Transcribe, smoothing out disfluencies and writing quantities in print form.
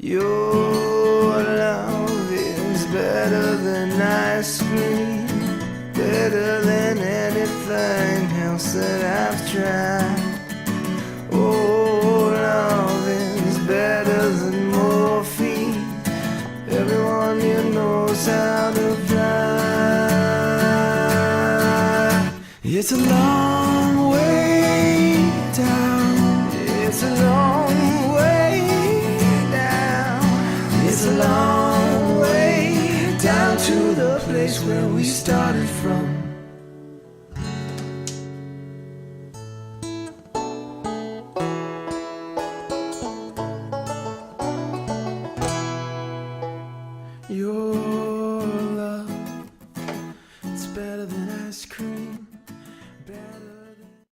Your love is better than ice cream, better than anything else that I've tried. Oh, love is better than morphine. Everyone you know's how to fly. It's a long way down. It's a long way down. It's a long way down to the place where we started from. Your love, it's better than ice cream.